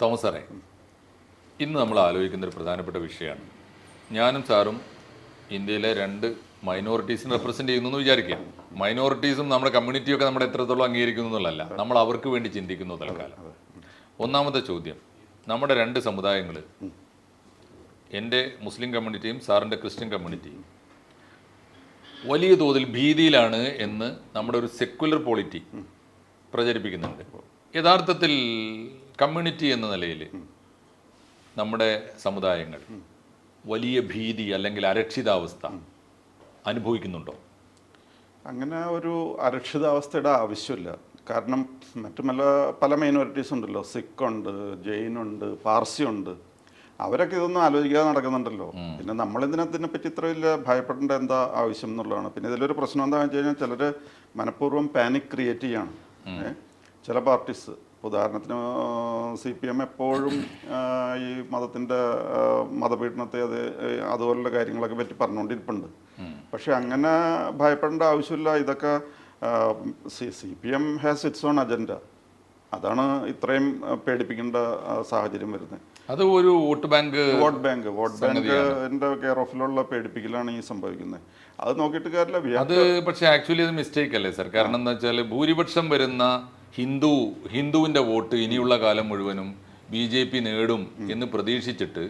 Thomas സാറേ, ഇന്ന് നമ്മൾ ആലോചിക്കുന്ന ഒരു പ്രധാനപ്പെട്ട വിഷയമാണ്. ഞാനും സാറും ഇന്ത്യയിലെ രണ്ട് മൈനോറിറ്റീസിനെ റെപ്രസെൻ്റ് ചെയ്യുന്നു എന്ന് വിചാരിക്കുക. മൈനോറിറ്റീസും നമ്മുടെ കമ്മ്യൂണിറ്റിയൊക്കെ നമ്മുടെ എത്രത്തോളം അംഗീകരിക്കുന്നു എന്നുള്ളതല്ല, നമ്മൾ അവർക്ക് വേണ്ടി ചിന്തിക്കുന്നു തൽക്കാലം. ഒന്നാമത്തെ ചോദ്യം, നമ്മുടെ രണ്ട് സമുദായങ്ങൾ, എൻ്റെ മുസ്ലിം കമ്മ്യൂണിറ്റിയും സാറിൻ്റെ ക്രിസ്ത്യൻ കമ്മ്യൂണിറ്റിയും വലിയ തോതിൽ ഭീതിയിലാണ് എന്ന് നമ്മുടെ ഒരു സെക്യുലർ പോളിറ്റി പ്രചരിപ്പിക്കുന്നുണ്ട്. യഥാർത്ഥത്തിൽ കമ്മ്യൂണിറ്റി എന്ന നിലയിൽ നമ്മുടെ സമുദായങ്ങൾ വലിയ ഭീതി അല്ലെങ്കിൽ അരക്ഷിതാവസ്ഥ അനുഭവിക്കുന്നുണ്ടോ? അങ്ങനെ ഒരു അരക്ഷിതാവസ്ഥയുടെ ആവശ്യമില്ല. കാരണം മറ്റു പല മൈനോറിറ്റീസ് ഉണ്ടല്ലോ. സിഖ് ഉണ്ട്, ജെയിൻ ഉണ്ട്, പാർസി ഉണ്ട്. അവരൊക്കെ ഇതൊന്നും ആലോചിക്കാതെ നടക്കുന്നുണ്ടല്ലോ. പിന്നെ നമ്മളിതിനെ പറ്റി ഇത്ര വലിയ ഭയപ്പെടേണ്ട എന്താ ആവശ്യം എന്നുള്ളതാണ്. പിന്നെ ഇതിലൊരു പ്രശ്നം എന്താണെന്ന് വെച്ച് കഴിഞ്ഞാൽ ചിലർ മനഃപൂർവ്വം പാനിക് ക്രിയേറ്റ് ചെയ്യാണ്. ചില പാർട്ടീസ്, ഉദാഹരണത്തിന് CPM എപ്പോഴും ഈ മതപീഡനത്തെ അതുപോലുള്ള കാര്യങ്ങളൊക്കെ പറ്റി പറഞ്ഞുകൊണ്ടിരിപ്പുണ്ട്. പക്ഷെ അങ്ങനെ ഭയപ്പെടേണ്ട ആവശ്യമില്ല. ഇതൊക്കെ CPM has it's on agenda. അതാണ് ഇത്രയും പേടിപ്പിക്കേണ്ട സാഹചര്യം വരുന്നത്. അത് ഒരു വോട്ട് ബാങ്കിന്റെ കെയർ ഓഫിലുള്ള പേടിപ്പിക്കലാണ് ഈ സംഭവിക്കുന്നത്. അത് നോക്കിയിട്ട് കാര്യമില്ല. അത് പക്ഷേ ആക്ച്വലി അത് മിസ്റ്റേക്ക് അല്ലേ സാർ? കാരണം എന്താ വെച്ചാൽ ഭൂരിപക്ഷം വരുന്ന ഹിന്ദുവിൻ്റെ വോട്ട് ഇനിയുള്ള കാലം മുഴുവനും BJP നേടും എന്ന് പ്രതീക്ഷിച്ചിട്ട്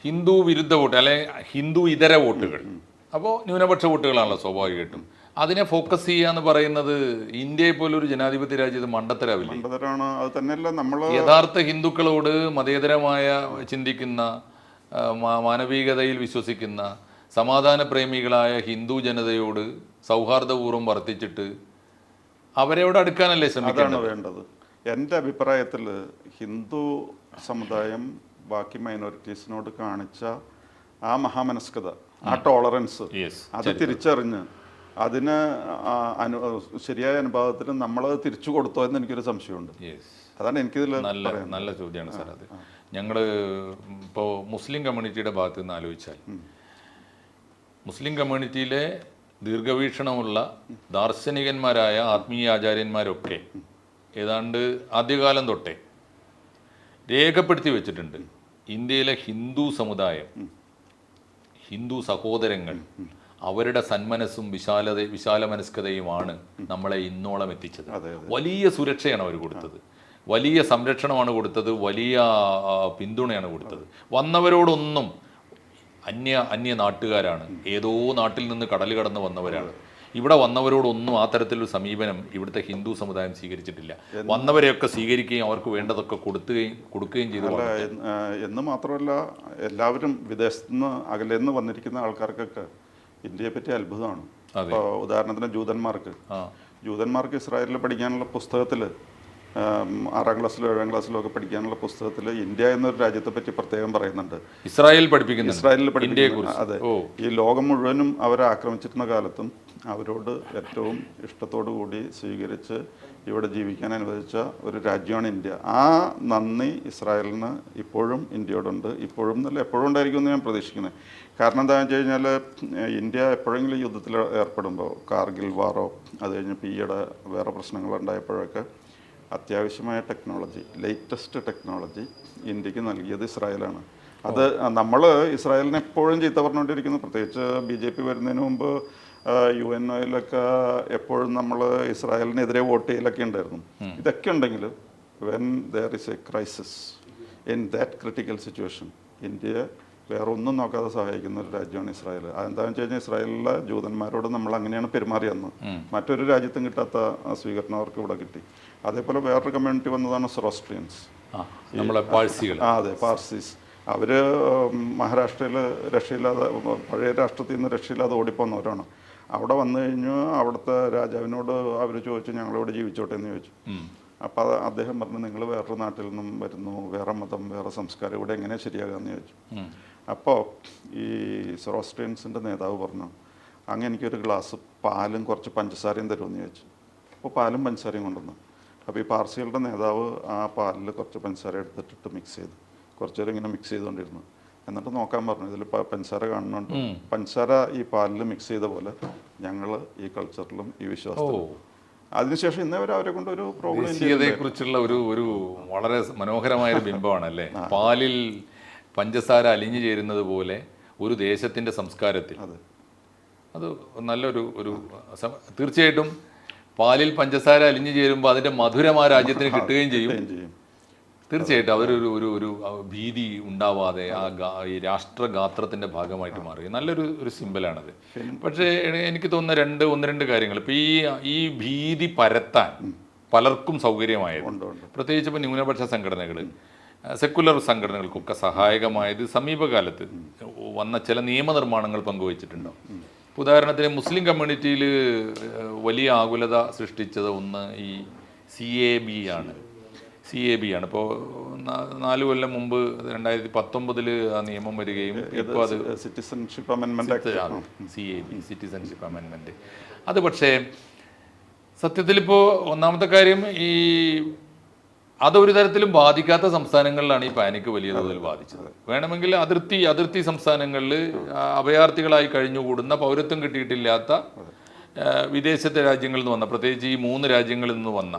ഹിന്ദു വിരുദ്ധ വോട്ട് അല്ലെ ഹിന്ദു ഇതര വോട്ടുകൾ, അപ്പോൾ ന്യൂനപക്ഷ വോട്ടുകളാണല്ലോ സ്വാഭാവികമായിട്ടും, അതിനെ ഫോക്കസ് ചെയ്യുക എന്ന് പറയുന്നത് ഇന്ത്യയെ പോലൊരു ജനാധിപത്യ രാജ്യത്ത് മണ്ടത്തരാവില്ലേ? അത് തന്നെയല്ല, നമ്മൾ യഥാർത്ഥ ഹിന്ദുക്കളോട് മതേതരമായ ചിന്തിക്കുന്ന, മാനവികതയിൽ വിശ്വസിക്കുന്ന, സമാധാന പ്രേമികളായ ഹിന്ദു ജനതയോട് സൗഹാർദ്ദപൂർവ്വം വർത്തിച്ചിട്ട് അവരോട് അടുക്കാനല്ലേ ശ്രമിക്കുന്നത്? വേണ്ടത്. എൻ്റെ അഭിപ്രായത്തിൽ ഹിന്ദു സമുദായം ബാക്കി മൈനോറിറ്റീസിനോട് കാണിച്ച ആ മഹാമനസ്കത, ആ ടോളറൻസ്, അത് തിരിച്ചറിഞ്ഞ് അതിന് ശരിയായ അനുഭവത്തിന് നമ്മളത് തിരിച്ചു കൊടുത്തോ എന്ന് എനിക്കൊരു സംശയമുണ്ട്. അതാണ് എനിക്കിതിൽ നല്ല ചോദ്യമാണ് സാർ. അത് ഞങ്ങൾ ഇപ്പോൾ മുസ്ലിം കമ്മ്യൂണിറ്റിയുടെ ഭാഗത്ത് നിന്ന് ആലോചിച്ചാൽ, മുസ്ലിം കമ്മ്യൂണിറ്റിയിലെ ദീർഘവീക്ഷണമുള്ള ദാർശനികന്മാരായ ആത്മീയ ആചാര്യന്മാരൊക്കെ ഏതാണ്ട് ആദ്യകാലം തൊട്ടേ രേഖപ്പെടുത്തി വെച്ചിട്ടുണ്ട്, ഇന്ത്യയിലെ ഹിന്ദു സമുദായം, ഹിന്ദു സഹോദരങ്ങൾ, അവരുടെ സന്മനസ്സും വിശാലമനസ്കതയുമാണ് നമ്മളെ ഇന്നോളം എത്തിച്ചത്. വലിയ സുരക്ഷയാണ് അവർ കൊടുത്തത്, വലിയ സംരക്ഷണമാണ് കൊടുത്തത്, വലിയ പിന്തുണയാണ് കൊടുത്തത്. വന്നവരോടൊന്നും അന്യ നാട്ടുകാരാണ്, ഏതോ നാട്ടിൽ നിന്ന് കടൽ കടന്ന് വന്നവരാണ്, ഇവിടെ വന്നവരോടൊന്നും ആ തരത്തിലൊരു സമീപനം ഇവിടുത്തെ ഹിന്ദു സമുദായം സ്വീകരിച്ചിട്ടില്ല. വന്നവരെയൊക്കെ സ്വീകരിക്കുകയും അവർക്ക് വേണ്ടതൊക്കെ കൊടുക്കുകയും ചെയ്തു. എന്ന് മാത്രമല്ല, എല്ലാവരും വിദേശത്തുനിന്ന് അകലെന്ന് വന്നിരിക്കുന്ന ആൾക്കാർക്കൊക്കെ ഇന്ത്യയെ പറ്റി അത്ഭുതമാണ്. ഇപ്പോൾ ഉദാഹരണത്തിന് ജൂതന്മാർക്ക് ഇസ്രായേലിൽ പഠിക്കാനുള്ള പുസ്തകത്തിൽ, 6ാം ക്ലാസ്സിലോ 7ാം ക്ലാസ്സിലോ ഒക്കെ പഠിക്കാനുള്ള പുസ്തകത്തിൽ ഇന്ത്യ എന്നൊരു രാജ്യത്തെ പറ്റി പ്രത്യേകം പറയുന്നുണ്ട്. ഇസ്രായേലിൽ പഠിപ്പിക്കുന്നു. അതെ, ഈ ലോകം മുഴുവനും അവരെ ആക്രമിച്ചിരുന്ന കാലത്തും അവരോട് ഏറ്റവും ഇഷ്ടത്തോടു കൂടി സ്വീകരിച്ച് ഇവിടെ ജീവിക്കാൻ അനുവദിച്ച ഒരു രാജ്യമാണ് ഇന്ത്യ. ആ നന്ദി ഇസ്രായേലിന് ഇപ്പോഴും ഇന്ത്യയോടുണ്ട്. ഇപ്പോഴും എന്നല്ല, എപ്പോഴും ഉണ്ടായിരിക്കുമെന്ന് ഞാൻ പ്രതീക്ഷിക്കുന്നത്. കാരണം എന്താണെന്ന് വെച്ച് കഴിഞ്ഞാൽ, ഇന്ത്യ എപ്പോഴെങ്കിലും യുദ്ധത്തിൽ ഏർപ്പെടുമ്പോൾ, കാർഗിൽ വാറോ, അത് കഴിഞ്ഞ് ഈയിടെ വേറെ പ്രശ്നങ്ങളുണ്ടായപ്പോഴൊക്കെ അത്യാവശ്യമായ ടെക്നോളജി, ലേറ്റസ്റ്റ് ടെക്നോളജി ഇന്ത്യക്ക് നൽകിയത് ഇസ്രായേലാണ്. അത് നമ്മൾ ഇസ്രായേലിനെ എപ്പോഴും ചീത്ത പറഞ്ഞുകൊണ്ടിരിക്കുന്നു. പ്രത്യേകിച്ച് BJP വരുന്നതിന് മുമ്പ് UNOയിലൊക്കെ എപ്പോഴും നമ്മൾ ഇസ്രായേലിനെതിരെ വോട്ട് ചെയ്യലൊക്കെ ഉണ്ടായിരുന്നു. ഇതൊക്കെ ഉണ്ടെങ്കിൽ when there is A crisis, in that critical situation, ഇന്ത്യയെ വേറെ ഒന്നും നോക്കാതെ സഹായിക്കുന്ന ഒരു രാജ്യമാണ് ഇസ്രായേൽ. അതെന്താണെന്ന് വെച്ച് കഴിഞ്ഞാൽ, ഇസ്രായേലിലെ ജൂതന്മാരോട് നമ്മൾ അങ്ങനെയാണ് പെരുമാറിയെന്ന് മറ്റൊരു രാജ്യത്തും കിട്ടാത്ത സ്വീകരണം അവർക്ക് ഇവിടെ കിട്ടി. അതേപോലെ വേറൊരു കമ്മ്യൂണിറ്റി വന്നതാണ് സൊറോസ്ട്രിയൻസ്, അതെ, പാർസീസ്. അവർ മഹാരാഷ്ട്രയിൽ രക്ഷയില്ലാതെ, പഴയ രാഷ്ട്രത്തിൽ നിന്ന് രക്ഷയില്ലാതെ ഓടിപ്പോന്നവരാണ്. അവിടെ വന്നു കഴിഞ്ഞു അവിടുത്തെ രാജാവിനോട് അവർ ചോദിച്ചു, ഞങ്ങളിവിടെ ജീവിച്ചോട്ടെ എന്ന് ചോദിച്ചു. അപ്പോൾ അദ്ദേഹം പറഞ്ഞു, നിങ്ങൾ വേറൊരു നാട്ടിൽ നിന്നും വരുന്നു, വേറെ മതം, വേറെ സംസ്കാരം, ഇവിടെ എങ്ങനെ ശരിയാകാമെന്ന് ചോദിച്ചു. അപ്പോൾ ഈ സൊറോസ്ട്രിയൻസിൻ്റെ നേതാവ് പറഞ്ഞു, അങ്ങ് എനിക്കൊരു ഗ്ലാസ് പാലും കുറച്ച് പഞ്ചസാരയും തരുമെന്ന് ചോദിച്ചു. അപ്പോൾ പാലും പഞ്ചസാരയും കൊണ്ടുവന്നു. അപ്പോൾ ഈ പാർസികളുടെ നേതാവ് ആ പാലിൽ കുറച്ച് പഞ്ചസാര എടുത്തിട്ട് മിക്സ് ചെയ്തു. കുറച്ച് നേരം ഇങ്ങനെ മിക്സ് ചെയ്തുകൊണ്ടിരുന്നു. എന്നിട്ട് നോക്കാൻ പറഞ്ഞു, ഇതിൽ പഞ്ചസാര കാണുന്നുണ്ട്. പഞ്ചസാര ഈ പാലിൽ മിക്സ് ചെയ്ത പോലെ ഞങ്ങൾ ഈ കൾച്ചറിലും ഈ വിശ്വാസത്തിലും. അതിനുശേഷം ഇന്നേ വരെ അവരെ കൊണ്ട് ഒരു പ്രോബ്ലം ദേശീയതയെക്കുറിച്ചുള്ള ഒരു വളരെ മനോഹരമായ ഒരു ബിംബമാണ് അല്ലേ. പാലിൽ പഞ്ചസാര അലിഞ്ഞു ചേരുന്നത് പോലെ ഒരു ദേശത്തിൻ്റെ സംസ്കാരത്തിൽ അത് നല്ലൊരു തീർച്ചയായിട്ടും പാലിൽ പഞ്ചസാര അലിഞ്ഞു ചേരുമ്പോൾ അതിൻ്റെ മധുരം ആ രാജ്യത്തിന് കിട്ടുകയും ചെയ്യും. തീർച്ചയായിട്ടും ഒരു ഭീതി ഉണ്ടാവാതെ ഈ രാഷ്ട്രഗാത്രത്തിൻ്റെ ഭാഗമായിട്ട് മാറുക നല്ലൊരു സിമ്പലാണത്. പക്ഷേ എനിക്ക് തോന്നുന്ന ഒന്ന് രണ്ട് കാര്യങ്ങൾ ഇപ്പോൾ ഈ ഭീതി പരത്താൻ പലർക്കും സൗകര്യമായത്, പ്രത്യേകിച്ച് ഇപ്പോൾ ന്യൂനപക്ഷ സംഘടനകൾ, സെക്കുലർ സംഘടനകൾക്കൊക്കെ സഹായകമായത് സമീപകാലത്ത് വന്ന ചില നിയമനിർമ്മാണങ്ങൾ പങ്കുവച്ചിട്ടുണ്ടോ? ഉദാഹരണത്തിന് മുസ്ലിം കമ്മ്യൂണിറ്റിയിൽ വലിയ ആകുലത സൃഷ്ടിച്ചത് ഒന്ന് ഈ CAB ആണ്. ഇപ്പോൾ 4 കൊല്ലം മുമ്പ് 2019 ആ നിയമം വരികയും ഇപ്പോൾ അത് സിറ്റിസൺഷിപ്പ് അമെൻമെന്റ് CAB സിറ്റിസൺഷിപ്പ് അമെൻമെന്റ്. അത് പക്ഷേ സത്യത്തിൽ ഇപ്പോൾ ഒന്നാമത്തെ കാര്യം അതൊരു തരത്തിലും ബാധിക്കാത്ത സംസ്ഥാനങ്ങളിലാണ് ഈ പാനിക് വലിയ തോതിൽ ബാധിച്ചത്. വേണമെങ്കിൽ അതിർത്തി സംസ്ഥാനങ്ങളിൽ അഭയാർത്ഥികളായി കഴിഞ്ഞുകൂടുന്ന പൗരത്വം കിട്ടിയിട്ടില്ലാത്ത വിദേശത്തെ രാജ്യങ്ങളിൽ നിന്ന് വന്ന, പ്രത്യേകിച്ച് ഈ 3 രാജ്യങ്ങളിൽ നിന്ന് വന്ന,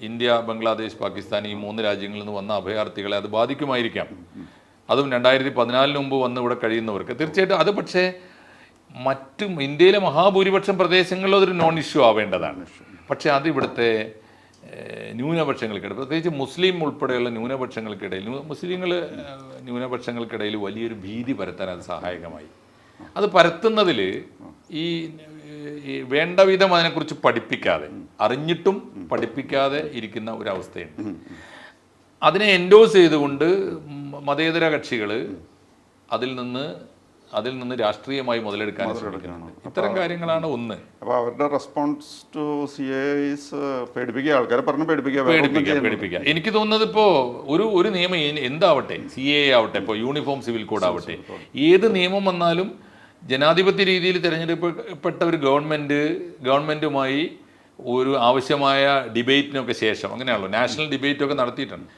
ഇന്ത്യ, ബംഗ്ലാദേശ്, പാകിസ്ഥാൻ, ഈ 3 രാജ്യങ്ങളിൽ നിന്ന് വന്ന അഭയാർത്ഥികളെ അത് ബാധിക്കുമായിരിക്കാം. അതും 2014 മുമ്പ് വന്ന് ഇവിടെ കഴിയുന്നവർക്ക് തീർച്ചയായിട്ടും അത്. പക്ഷേ ഇന്ത്യയിലെ മഹാഭൂരിപക്ഷം പ്രദേശങ്ങളിലും അതൊരു നോൺ ഇഷ്യൂ ആവേണ്ടതാണ്. പക്ഷേ അത് ഇവിടുത്തെ ന്യൂനപക്ഷങ്ങൾക്കിടയിൽ, പ്രത്യേകിച്ച് മുസ്ലിം ഉൾപ്പെടെയുള്ള ന്യൂനപക്ഷങ്ങൾക്കിടയിൽ, ന്യൂനപക്ഷങ്ങൾക്കിടയിൽ വലിയൊരു ഭീതി പരത്താൻ അത് സഹായകമായി. അത് പരത്തുന്നതിൽ ഈ വേണ്ട വിധം അതിനെക്കുറിച്ച് പഠിപ്പിക്കാതെ, അറിഞ്ഞിട്ടും പഠിപ്പിക്കാതെ ഇരിക്കുന്ന ഒരവസ്ഥയുണ്ട്. അതിനെ എൻഡോസ് ചെയ്തുകൊണ്ട് മതേതര കക്ഷികൾ അതിൽ നിന്ന് രാഷ്ട്രീയമായി മുതലെടുക്കാൻ ശ്രമിക്കുന്നു. ഇത്തരം കാര്യങ്ങളാണ് ഒന്ന്. അപ്പോൾ അവരുടെ റെസ്പോൺസ് ടു CAA പേടിപ്പിക്കുക, ആൾക്കാരെ പറഞ്ഞ് പേടിപ്പിക്കുക. എനിക്ക് തോന്നുന്നത് ഇപ്പോൾ ഒരു നിയമം എന്താവട്ടെ, CAA ആവട്ടെ, ഇപ്പോൾ യൂണിഫോം സിവിൽ കോഡ് ആവട്ടെ, ഏത് നിയമം വന്നാലും ജനാധിപത്യ രീതിയിൽ തിരഞ്ഞെടുക്കപ്പെട്ട ഒരു ഗവൺമെൻറ്റുമായി ഒരു ആവശ്യമായ ഡിബേറ്റിനൊക്കെ ശേഷം, അങ്ങനെയാണല്ലോ നാഷണൽ ഡിബേറ്റൊക്കെ നടത്തിയിട്ടുണ്ട്.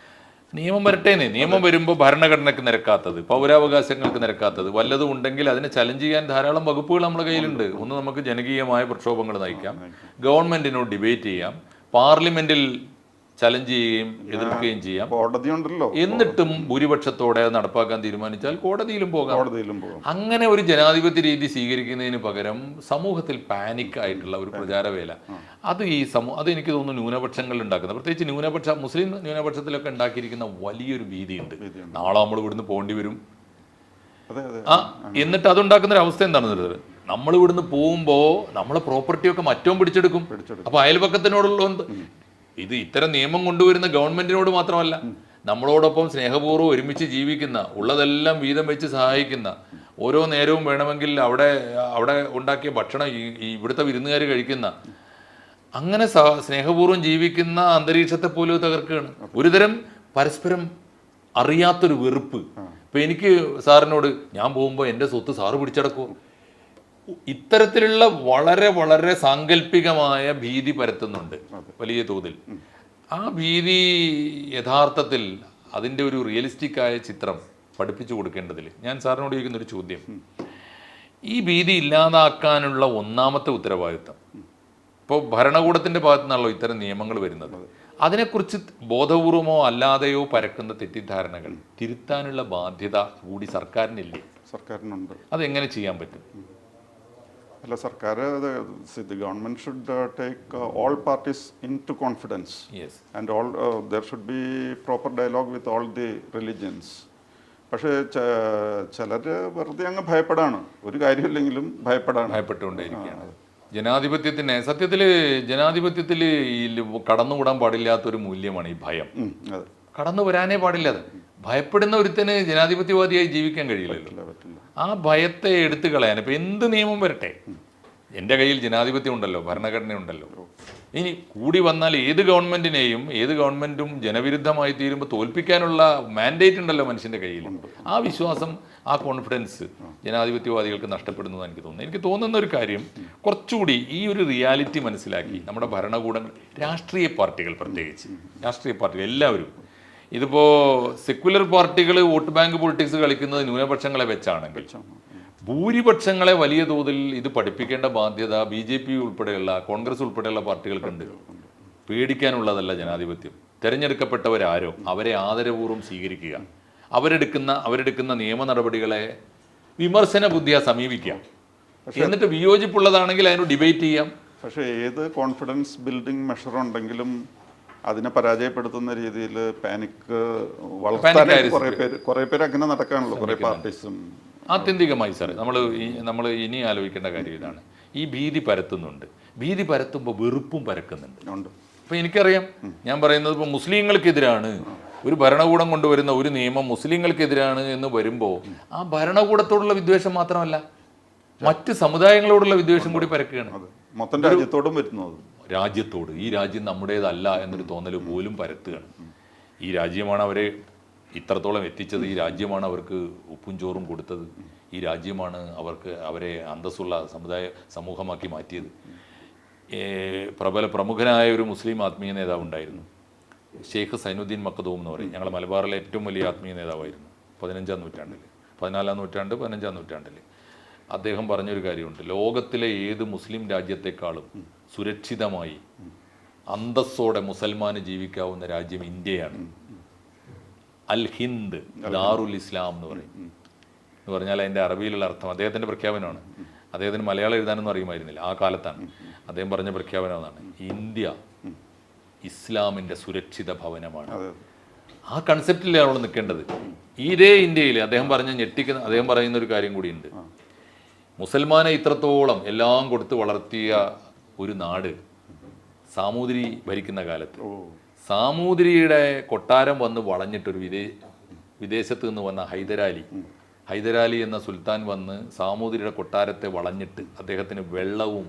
നിയമം വരട്ടേനെ. നിയമം വരുമ്പോൾ ഭരണഘടനയ്ക്ക് നിരക്കാത്തത്, പൗരാവകാശങ്ങൾക്ക് നിരക്കാത്തത് വല്ലതും ഉണ്ടെങ്കിൽ അതിനെ ചലഞ്ച് ചെയ്യാൻ ധാരാളം വകുപ്പുകൾ നമ്മുടെ കയ്യിലുണ്ട്. ഒന്ന്, നമുക്ക് ജനകീയമായ പ്രക്ഷോഭങ്ങൾ നയിക്കാം, ഗവൺമെൻറ്റിനോട് ഡിബേറ്റ് ചെയ്യാം, പാർലമെൻറ്റിൽ ചലഞ്ച് ചെയ്യുകയും എതിർക്കുകയും ചെയ്യാം. കോടതിയുണ്ടല്ലോ. എന്നിട്ടും ഭൂരിപക്ഷത്തോടെ അത് നടപ്പാക്കാൻ തീരുമാനിച്ചാൽ കോടതിയിലും പോകാം. അങ്ങനെ ഒരു ജനാധിപത്യ രീതി സ്വീകരിക്കുന്നതിന് പകരം സമൂഹത്തിൽ പാനിക് ആയിട്ടുള്ള ഒരു പ്രചാരവേല, അത് എനിക്ക് തോന്നുന്നു ന്യൂനപക്ഷങ്ങളിൽ ഉണ്ടാക്കുന്ന, പ്രത്യേകിച്ച് മുസ്ലിം ന്യൂനപക്ഷത്തിലൊക്കെ ഉണ്ടാക്കിയിരിക്കുന്ന വലിയൊരു ഭീതിയുണ്ട്. നാളെ നമ്മൾ ഇവിടുന്ന് പോകേണ്ടി വരും. എന്നിട്ട് അതുണ്ടാക്കുന്ന ഒരു അവസ്ഥ എന്താണെന്ന്, നമ്മൾ ഇവിടുന്ന് പോകുമ്പോൾ നമ്മളെ പ്രോപ്പർട്ടിയൊക്കെ മറ്റവും പിടിച്ചെടുക്കും. അപ്പൊ അയൽപക്കത്തിനോടുള്ള ഇത്തരം നിയമം കൊണ്ടുവരുന്ന ഗവൺമെന്റിനോട് മാത്രമല്ല, നമ്മളോടൊപ്പം സ്നേഹപൂർവ്വം ഒരുമിച്ച് ജീവിക്കുന്ന, ഉള്ളതെല്ലാം വീതം വെച്ച് സഹായിക്കുന്ന, ഓരോ നേരവും വേണമെങ്കിൽ അവിടെ ഉണ്ടാക്കിയ ഭക്ഷണം ഇവിടുത്തെ വിരുന്നുകാർ കഴിക്കുന്ന, അങ്ങനെ സ്നേഹപൂർവ്വം ജീവിക്കുന്ന അന്തരീക്ഷത്തെ പോലും തകർക്കുകയാണ്. ഒരുതരം പരസ്പരം അറിയാത്തൊരു വെറുപ്പ്. ഇപ്പൊ എനിക്ക് സാറിനോട്, ഞാൻ പോകുമ്പോൾ എൻ്റെ സ്വത്ത് സാറ് പിടിച്ചടക്കുമോ, ഇത്തരത്തിലുള്ള വളരെ വളരെ സാങ്കല്പികമായ ഭീതി പരത്തുന്നുണ്ട് വലിയ തോതിൽ. ആ ഭീതി യഥാർത്ഥത്തിൽ അതിൻ്റെ ഒരു റിയലിസ്റ്റിക് ആയ ചിത്രം പഠിപ്പിച്ചു കൊടുക്കേണ്ടതിൽ ഞാൻ സാറിനോട് ചോദിക്കുന്നൊരു ചോദ്യം, ഈ ഭീതി ഇല്ലാതാക്കാനുള്ള ഒന്നാമത്തെ ഉത്തരവാദിത്തം, ഇപ്പോൾ ഭരണകൂടത്തിൻ്റെ ഭാഗത്തു നിന്നാണല്ലോ ഇത്തരം നിയമങ്ങൾ വരുന്നത്, അതിനെക്കുറിച്ച് ബോധപൂർവമോ അല്ലാതെയോ പരക്കുന്ന തെറ്റിദ്ധാരണകൾ തിരുത്താനുള്ള ബാധ്യത കൂടി സർക്കാരിനില്ലേ? സർക്കാരിനുണ്ട്. അതെങ്ങനെ ചെയ്യാൻ പറ്റും? അല്ല, സർക്കാർ, the government should take all parties into confidence. Yes. And there should be proper dialogue with all the religions. പക്ഷേ ചിലർ വെറുതെ അങ്ങ് ഭയപ്പെടാണ്, ഒരു കാര്യമില്ലെങ്കിലും ഭയപ്പെട്ടുകൊണ്ടേയിരിക്കുകയാണ്. ജനാധിപത്യത്തിൽ കടന്നുകൂടാൻ പാടില്ലാത്തൊരു മൂല്യമാണ് ഈ ഭയം. കടന്നു വരാനേ പാടില്ല. ഭയപ്പെടുന്ന ഒരുത്തന് ജനാധിപത്യവാദിയായി ജീവിക്കാൻ കഴിയില്ലല്ലോ. ആ ഭയത്തെ എടുത്തു കളയാൻ ഇപ്പം എന്ത് നിയമം വരട്ടെ, എൻ്റെ കയ്യിൽ ജനാധിപത്യം ഉണ്ടല്ലോ, ഭരണഘടനയുണ്ടല്ലോ. ഇനി കൂടി വന്നാൽ ഏത് ഗവൺമെൻറ്റും ജനവിരുദ്ധമായി തീരുമ്പോൾ തോൽപ്പിക്കാനുള്ള മാൻഡേറ്റ് ഉണ്ടല്ലോ മനുഷ്യൻ്റെ കയ്യിൽ. ആ വിശ്വാസം, ആ കോൺഫിഡൻസ് ജനാധിപത്യവാദികൾക്ക് നഷ്ടപ്പെടുന്നു എനിക്ക് തോന്നുന്നു. എനിക്ക് തോന്നുന്ന ഒരു കാര്യം, കുറച്ചുകൂടി ഈ ഒരു റിയാലിറ്റി മനസ്സിലാക്കി നമ്മുടെ ഭരണകൂടങ്ങൾ, രാഷ്ട്രീയ പാർട്ടികൾ, പ്രത്യേകിച്ച് രാഷ്ട്രീയ പാർട്ടികൾ എല്ലാവരും, ഇതിപ്പോൾ സെക്യുലർ പാർട്ടികൾ വോട്ട് ബാങ്ക് പൊളിറ്റിക്സ് കളിക്കുന്നത് ന്യൂനപക്ഷങ്ങളെ വെച്ചാണെങ്കിൽ, ഭൂരിപക്ഷങ്ങളെ വലിയ തോതിൽ ഇത് പഠിപ്പിക്കേണ്ട ബാധ്യത BJP ഉൾപ്പെടെയുള്ള കോൺഗ്രസ് ഉൾപ്പെടെയുള്ള പാർട്ടികൾക്കുണ്ട്. പേടിക്കാനുള്ളതല്ല ജനാധിപത്യം. തിരഞ്ഞെടുക്കപ്പെട്ടവരാരോ അവരെ ആദരപൂർവ്വം സ്വീകരിക്കുക, അവരെടുക്കുന്ന നിയമ നടപടികളെ വിമർശന ബുദ്ധിയാ സമീപിക്കുക, എന്നിട്ട് വിയോജിപ്പുള്ളതാണെങ്കിൽ അതിനോട് ഡിബേറ്റ് ചെയ്യാം. പക്ഷേ ഏത് കോൺഫിഡൻസ് ബിൽഡിംഗ് മെഷർ ഉണ്ടെങ്കിലും അതിനെ പരാജയപ്പെടുത്തുന്ന രീതിയിൽ പാനിക് വളർത്താൻ കുറെ പേര് അങ്ങനെ നടക്കാണല്ലോ, കുറെ പാർട്ടീസും. ആത്യന്തികമായി സാർ നമ്മൾ ഇനി ആലോചിക്കേണ്ട കാര്യം ഇതാണ്. ഈ ഭീതി പരത്തുന്നുണ്ട്. ഭീതി പരത്തുമ്പോൾ വെറുപ്പും പരക്കുന്നുണ്ട്. ഇപ്പം എനിക്കറിയാം, ഞാൻ പറയുന്നത് ഇപ്പോൾ മുസ്ലിങ്ങൾക്കെതിരാണ് ഒരു ഭരണകൂടം കൊണ്ടുവരുന്ന ഒരു നിയമം മുസ്ലിങ്ങൾക്കെതിരാണ് എന്ന് വരുമ്പോൾ ആ ഭരണകൂടത്തോടുള്ള വിദ്വേഷം മാത്രമല്ല, മറ്റ് സമുദായങ്ങളോടുള്ള വിദ്വേഷം കൂടി പരക്കുകയാണ്. മൊത്തം രാജ്യത്തോടും വരുന്നത്, രാജ്യത്തോട്, ഈ രാജ്യം നമ്മുടേതല്ല എന്നൊരു തോന്നൽ പോലും പരത്തുകയാണ്. ഈ രാജ്യമാണ് അവരെ ഇത്രത്തോളം എത്തിച്ചത്, ഈ രാജ്യമാണ് അവർക്ക് ഉപ്പും ചോറും കൊടുത്തത്, ഈ രാജ്യമാണ് അവരെ അന്തസ്സുള്ള സമൂഹമാക്കി മാറ്റിയത്. പ്രമുഖനായ ഒരു മുസ്ലിം ആത്മീയ നേതാവ് ഉണ്ടായിരുന്നു, ഷെയ്ഖ് സൈനുദ്ദീൻ മഖ്ദൂം എന്ന് പറയും. ഞങ്ങൾ മലബാറിലെ ഏറ്റവും വലിയ ആത്മീയ നേതാവായിരുന്നു 15-ാം നൂറ്റാണ്ടിൽ, 14-ാം നൂറ്റാണ്ട് 15-ാം നൂറ്റാണ്ടിൽ. അദ്ദേഹം പറഞ്ഞൊരു കാര്യമുണ്ട്, ലോകത്തിലെ ഏത് മുസ്ലിം രാജ്യത്തെക്കാളും സുരക്ഷിതമായി അന്തസ്സോടെ മുസൽമാന് ജീവിക്കാവുന്ന രാജ്യം ഇന്ത്യയാണ്. അൽ ഹിന്ദ് ദാറുൽ ഇസ്ലാം എന്ന് പറയും. എന്ന് പറഞ്ഞാൽ അതിൻ്റെ അറബിയിലുള്ള അർത്ഥം, അദ്ദേഹത്തിൻ്റെ പ്രഖ്യാപനമാണ്. അദ്ദേഹത്തിന് മലയാളം എഴുതാനൊന്നും അറിയുമായിരുന്നില്ല ആ കാലത്താണ്. അദ്ദേഹം പറഞ്ഞ പ്രഖ്യാപനം എന്നാണ്, ഇന്ത്യ ഇസ്ലാമിൻ്റെ സുരക്ഷിത ഭവനമാണ്. ആ കൺസെപ്റ്റിലാണ് നമ്മൾ നിൽക്കേണ്ടത്. ഇതേ ഇന്ത്യയിൽ അദ്ദേഹം പറയുന്ന ഒരു കാര്യം കൂടിയുണ്ട്. മുസൽമാനെ ഇത്രത്തോളം എല്ലാം കൊടുത്ത് വളർത്തിയ ഒരു നാട് സാമൂതിരി ഭരിക്കുന്ന കാലത്ത് സാമൂതിരിയുടെ കൊട്ടാരം വന്ന് വളഞ്ഞിട്ടൊരു വിദേശത്ത് നിന്ന് വന്ന ഹൈദരാലി എന്ന സുൽത്താൻ വന്ന് സാമൂതിരിയുടെ കൊട്ടാരത്തെ വളഞ്ഞിട്ട് അദ്ദേഹത്തിന് വെള്ളവും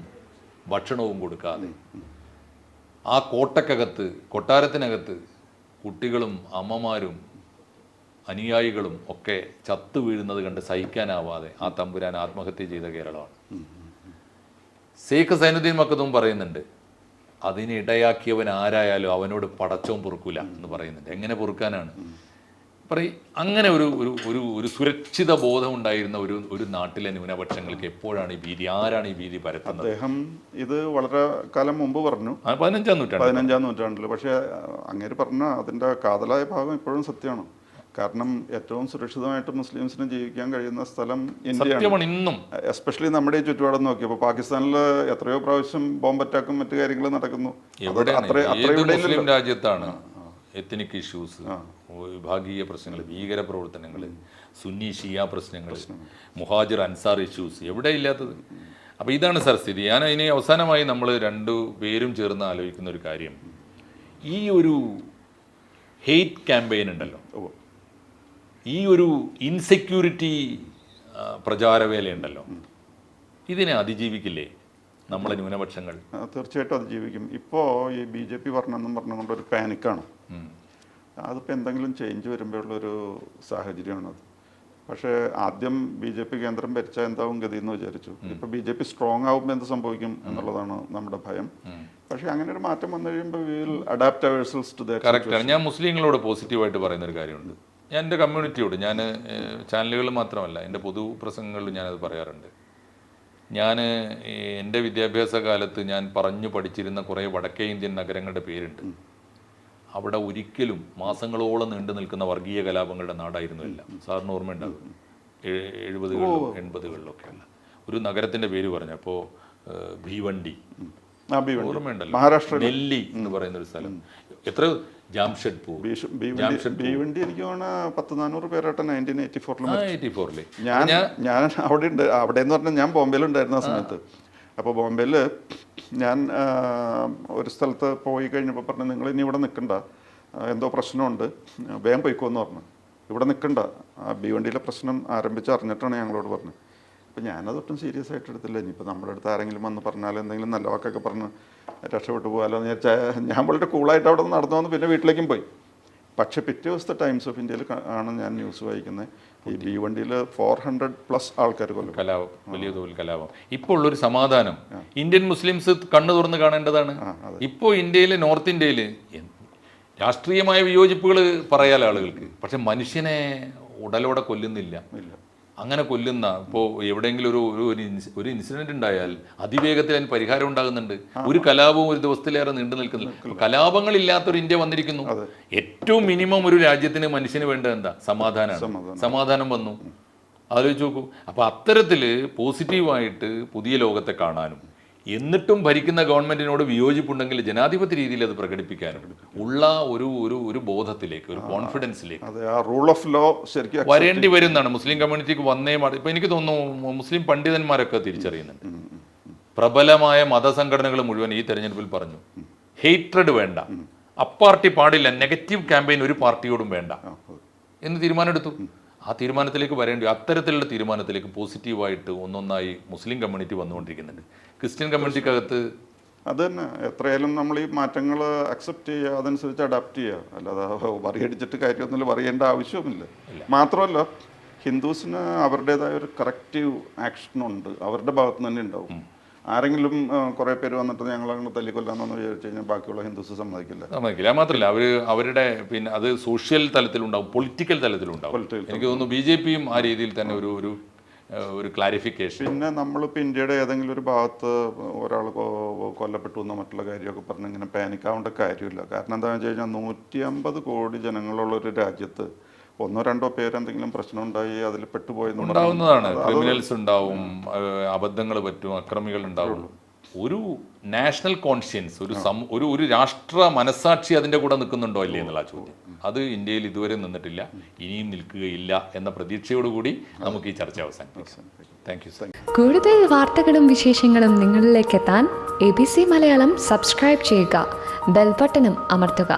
ഭക്ഷണവും കൊടുക്കാതെ ആ കൊട്ടാരത്തിനകത്ത് കുട്ടികളും അമ്മമാരും അനുയായികളും ഒക്കെ ചത്തു വീഴുന്നത് കണ്ട് സഹിക്കാനാവാതെ ആ തമ്പുരാൻ ആത്മഹത്യ ചെയ്ത കേരളമാണ്. ഷെയ്ഖ് സൈനുദ്ദീൻ മഖ്ദൂം പറയുന്നുണ്ട്, അതിനിടയാക്കിയവൻ ആരായാലും അവനോട് പടച്ചോൻ പൊറുക്കൂല എന്ന് പറയുന്നുണ്ട്. എങ്ങനെ പൊറുക്കാനാണ്? അങ്ങനെ ഒരു സുരക്ഷിത ബോധം ഉണ്ടായിരുന്ന ഒരു നാട്ടിലെ ന്യൂനപക്ഷങ്ങൾക്ക് എപ്പോഴാണ് ഈ ഭീതി, ആരാണ് ഈ ഭീതി പരത്തുന്നത്? അദ്ദേഹം ഇത് വളരെ കാലം മുമ്പ് പറഞ്ഞു, 15-ാം നൂറ്റാണ്ടിൽ. പക്ഷേ അങ്ങേര് പറഞ്ഞ അതിൻ്റെ കാതലായ ഭാഗം ഇപ്പോഴും സത്യമാണ്. കാരണം ഏറ്റവും സുരക്ഷിതമായിട്ട് മുസ്ലിംസിന് ജീവിക്കാൻ കഴിയുന്ന സ്ഥലം ഇന്ത്യയാണ് ഇന്നും. എസ്പെഷ്യലി നമ്മുടെ ഈ ചുറ്റുപാടം നോക്കിയപ്പോൾ പാകിസ്ഥാനിൽ എത്രയോ പ്രാവശ്യം ബോംബ് അറ്റാക്കും മറ്റു കാര്യങ്ങളും നടക്കുന്നു. മുസ്ലിം രാജ്യത്താണ് എത്നിക് ഇഷ്യൂസ്, വിഭാഗീയ പ്രശ്നങ്ങൾ, ഭീകര പ്രവർത്തനങ്ങൾ, സുന്നി ഷിയ പ്രശ്നങ്ങൾ, മുഹാജിർ അൻസാർ ഇഷ്യൂസ് എവിടെ ഇല്ലാത്തത്? അപ്പോൾ ഇതാണ് സർ സ്ഥിതി. ഞാൻ ഇനി അവസാനമായി നമ്മൾ രണ്ടുപേരും ചേർന്ന് ആലോചിക്കുന്ന ഒരു കാര്യം, ഈ ഒരു ഹെയ്റ്റ് ക്യാമ്പയിൻ ഉണ്ടല്ലോ, ഈ ഒരു ഇൻസെക്യൂരിറ്റി പ്രചാരവേലയുണ്ടല്ലോ, ഇതിനെ അതിജീവിക്കില്ലേ നമ്മളെ ന്യൂനപക്ഷങ്ങൾ? തീർച്ചയായിട്ടും അതിജീവിക്കും. ഇപ്പോൾ ഈ BJP പറഞ്ഞുകൊണ്ട് ഒരു പാനിക്കാണ്. അതിപ്പോൾ എന്തെങ്കിലും ചേഞ്ച് വരുമ്പോഴുള്ളൊരു സാഹചര്യമാണത്. പക്ഷേ ആദ്യം BJP കേന്ദ്രം ഭരിച്ചാൽ എന്താവും ഗതി എന്ന് വിചാരിച്ചു. ഇപ്പോൾ BJP സ്ട്രോങ് ആവുമ്പോൾ എന്ത് സംഭവിക്കും എന്നുള്ളതാണ് നമ്മുടെ ഭയം. പക്ഷേ അങ്ങനെ ഒരു മാറ്റം വന്നു കഴിയുമ്പോൾ we will adapt ourselves to that. കറക്റ്റാണ്. ഞാൻ മുസ്ലിങ്ങളോട് പോസിറ്റീവായിട്ട് പറയുന്നൊരു കാര്യമുണ്ട്. ഞാൻ എൻ്റെ കമ്മ്യൂണിറ്റിയോട്, ഞാൻ ചാനലുകളിൽ മാത്രമല്ല എൻ്റെ പൊതു പ്രസംഗങ്ങളിലും ഞാനത് പറയാറുണ്ട്. ഞാൻ എൻ്റെ വിദ്യാഭ്യാസ കാലത്ത് ഞാൻ പറഞ്ഞു പഠിച്ചിരുന്ന കുറേ വടക്കേ ഇന്ത്യൻ നഗരങ്ങളുടെ പേരുണ്ട്. അവിടെ ഒരിക്കലും മാസങ്ങളോളം നീണ്ടു നിൽക്കുന്ന വർഗീയ കലാപങ്ങളുടെ നാടായിരുന്നു എല്ലാം. സാറിന് ഓർമ്മയുണ്ടാകും, 70-കളിലും 80-കളിലൊക്കെ ഉള്ള ഒരു നഗരത്തിൻ്റെ പേര് പറഞ്ഞപ്പോൾ ഭീവണ്ടി ഓർമ്മയുണ്ടല്ലോ, മഹാരാഷ്ട്ര. നെല്ലി എന്ന് പറയുന്ന ഒരു സ്ഥലം, എത്ര ജാംഷഡ്പൂർ. ഭീവണ്ടി എനിക്ക് 100-400 പേരായിട്ട് 1984 ഞാൻ അവിടെ എന്ന് പറഞ്ഞാൽ ഞാൻ ബോംബെയിലുണ്ടായിരുന്ന സമയത്ത്. അപ്പോൾ ബോംബെയിൽ ഞാൻ ഒരു സ്ഥലത്ത് പോയി കഴിഞ്ഞപ്പോൾ പറഞ്ഞു, നിങ്ങൾ ഇനി ഇവിടെ നിൽക്കണ്ട, എന്തോ പ്രശ്നമുണ്ട്, വേഗം പോയിക്കോന്ന് പറഞ്ഞു. ഇവിടെ നിൽക്കണ്ട, ആ ഭീവണ്ടിയിലെ പ്രശ്നം അറിഞ്ഞിട്ടാണ് ഞങ്ങളോട് പറഞ്ഞത്. അപ്പോൾ ഞാനതൊട്ടും സീരിയസ് ആയിട്ട് എടുത്തില്ല. ഇനിയിപ്പോൾ നമ്മുടെ അടുത്ത് ആരെങ്കിലും വന്ന് പറഞ്ഞാൽ എന്തെങ്കിലും നല്ല വാക്കൊക്കെ പറഞ്ഞ് രക്ഷപ്പെട്ടു പോകാമല്ലോ എന്ന് വിചാരിച്ചാൽ ഞാൻ വളരെ കൂളായിട്ട് അവിടെ നിന്ന് നടന്നു വന്ന് പിന്നെ വീട്ടിലേക്കും പോയി. പക്ഷേ പിറ്റേ ദിവസത്തെ ടൈംസ് ഓഫ് ഇന്ത്യയിൽ ആണ് ഞാൻ ന്യൂസ് വായിക്കുന്നത്, ഈ ഭീവണ്ടിയിൽ 400+ ആൾക്കാർ കൊല്ലും. കലാപം, വലിയ തോതിൽ കലാപം. ഇപ്പോൾ ഉള്ളൊരു സമാധാനം ഇന്ത്യൻ മുസ്ലിംസ് കണ്ണു തുറന്ന് കാണേണ്ടതാണ്. ഇപ്പോൾ ഇന്ത്യയിൽ, നോർത്ത് ഇന്ത്യയിൽ രാഷ്ട്രീയമായ വിയോജിപ്പുകൾ പറയാൻ ആളുകൾക്ക്, പക്ഷെ മനുഷ്യനെ ഉടലോടെ കൊല്ലുന്നില്ല. അങ്ങനെ കൊല്ലുന്ന ഇപ്പോൾ എവിടെയെങ്കിലും ഒരു ഇൻസിഡന്റ് ഉണ്ടായാൽ അതിവേഗത്തിൽ അതിന് പരിഹാരം ഉണ്ടാകുന്നുണ്ട്. ഒരു കലാപവും ഒരു ദിവസത്തിലേറെ നീണ്ടു നിൽക്കുന്നില്ല. കലാപങ്ങളില്ലാത്തൊരു ഇന്ത്യ വന്നിരിക്കുന്നു. ഏറ്റവും മിനിമം ഒരു രാജ്യത്തിന് മനുഷ്യന് വേണ്ടത് എന്താ? സമാധാനമാണ്. സമാധാനം വന്നു. ആലോചിച്ച് നോക്കൂ. അപ്പോൾ അത്തരത്തിൽ പോസിറ്റീവായിട്ട് പുതിയ ലോകത്തെ കാണാനും എന്നിട്ടും ഭരിക്കുന്ന ഗവൺമെന്റിനോട് വിയോജിപ്പുണ്ടെങ്കിൽ ജനാധിപത്യ രീതിയിൽ അത് പ്രകടിപ്പിക്കാനും ഉള്ള ഒരു ബോധത്തിലേക്ക്, ഒരു കോൺഫിഡൻസിലേക്ക് റൂൾ ഓഫ് ലോ ശരിക്കും വരേണ്ടി വരുന്നതാണ്. മുസ്ലിം കമ്മ്യൂണിറ്റിക്ക് വന്നേ ഇപ്പൊ എനിക്ക് തോന്നുന്നു മുസ്ലിം പണ്ഡിതന്മാരൊക്കെ തിരിച്ചറിയുന്നുണ്ട്. പ്രബലമായ മതസംഘടനകൾ മുഴുവൻ ഈ തെരഞ്ഞെടുപ്പിൽ പറഞ്ഞു ഹെയ്റ്റ്രഡ് വേണ്ട, അപ്പാർട്ടി പാടില്ല, നെഗറ്റീവ് ക്യാമ്പയിൻ ഒരു പാർട്ടിയോടും വേണ്ട എന്ന് തീരുമാനമെടുത്തു. ആ തീരുമാനത്തിലേക്ക് വരേണ്ടി, അത്തരത്തിലുള്ള തീരുമാനത്തിലേക്ക് പോസിറ്റീവായിട്ട് ഒന്നൊന്നായി മുസ്ലിം കമ്മ്യൂണിറ്റി വന്നുകൊണ്ടിരിക്കുന്നുണ്ട്. ക്രിസ്ത്യൻ കമ്മ്യൂണിറ്റിക്കകത്ത് അത് തന്നെ എത്രയായാലും നമ്മൾ ഈ മാറ്റങ്ങൾ അക്സെപ്റ്റ് ചെയ്യുക, അതനുസരിച്ച് അഡാപ്റ്റ് ചെയ്യുക, അല്ലാതെ വറിയടിച്ചിട്ട് കാര്യമൊന്നുമില്ല, പറയേണ്ട ആവശ്യവുമില്ല. മാത്രമല്ല ഹിന്ദുസിന് അവരുടേതായ ഒരു കറക്റ്റീവ് ആക്ഷനുണ്ട്, അവരുടെ ഭാഗത്ത് തന്നെ ഉണ്ടാവും. ആരെങ്കിലും കുറെ പേര് വന്നിട്ട് ഞങ്ങളങ്ങനെ തല്ലിക്കൊല്ലാന്ന് വിചാരിച്ചു കഴിഞ്ഞാൽ ബാക്കിയുള്ള ഹിന്ദുസ് സമ്മതിക്കില്ല. മാത്രമല്ല അവരുടെ പിന്നെ അത് സോഷ്യൽ തലത്തിലുണ്ടാവും, പൊളിറ്റിക്കൽ തലത്തിലുണ്ടാവും. എനിക്ക് തോന്നുന്നു BJPയും ആ രീതിയിൽ തന്നെ ഒരു ക്ലാരിഫിക്കേഷൻ. പിന്നെ നമ്മളിപ്പോൾ ഇന്ത്യയുടെ ഏതെങ്കിലും ഒരു ഭാഗത്ത് ഒരാൾ കൊല്ലപ്പെട്ടു എന്നോ മറ്റുള്ള കാര്യമൊക്കെ പറഞ്ഞ് ഇങ്ങനെ പാനിക്കാവേണ്ട കാര്യമില്ല. കാരണം എന്താണെന്ന് വെച്ച് കഴിഞ്ഞാൽ 150 കോടി ജനങ്ങളുള്ള ഒരു രാജ്യത്ത് ഒന്നോ രണ്ടോ പേരെന്തെങ്കിലും പ്രശ്നം ഉണ്ടായി അതിൽ പെട്ടുപോയെന്നുണ്ടാവുന്നതാണ്. ക്രിമിനൽസ് ഉണ്ടാവും, അബദ്ധങ്ങൾ പറ്റും, അക്രമികൾ ഉണ്ടാവും. ഒരു നാഷണൽ കോൺഷ്യൻസ്, ഒരു രാഷ്ട്ര മനസാക്ഷി അതിൻ്റെ കൂടെ നിൽക്കുന്നുണ്ടോ ഇല്ലേ എന്നുള്ള ചോദ്യം, അത് ഇന്ത്യയിൽ ഇതുവരെ നിന്നിട്ടില്ല, ഇനിയും നിൽക്കുകയില്ല എന്ന പ്രതീക്ഷയോടുകൂടി നമുക്ക് ഈ ചർച്ച അവസാനിപ്പിക്കാം. Thank you. കൂടുതൽ വാർത്തകളും വിശേഷങ്ങളും നിങ്ങളിലേക്ക് എത്താൻ ABC മലയാളം സബ്സ്ക്രൈബ് ചെയ്യുക, ബെൽ ബട്ടണും അമർത്തുക.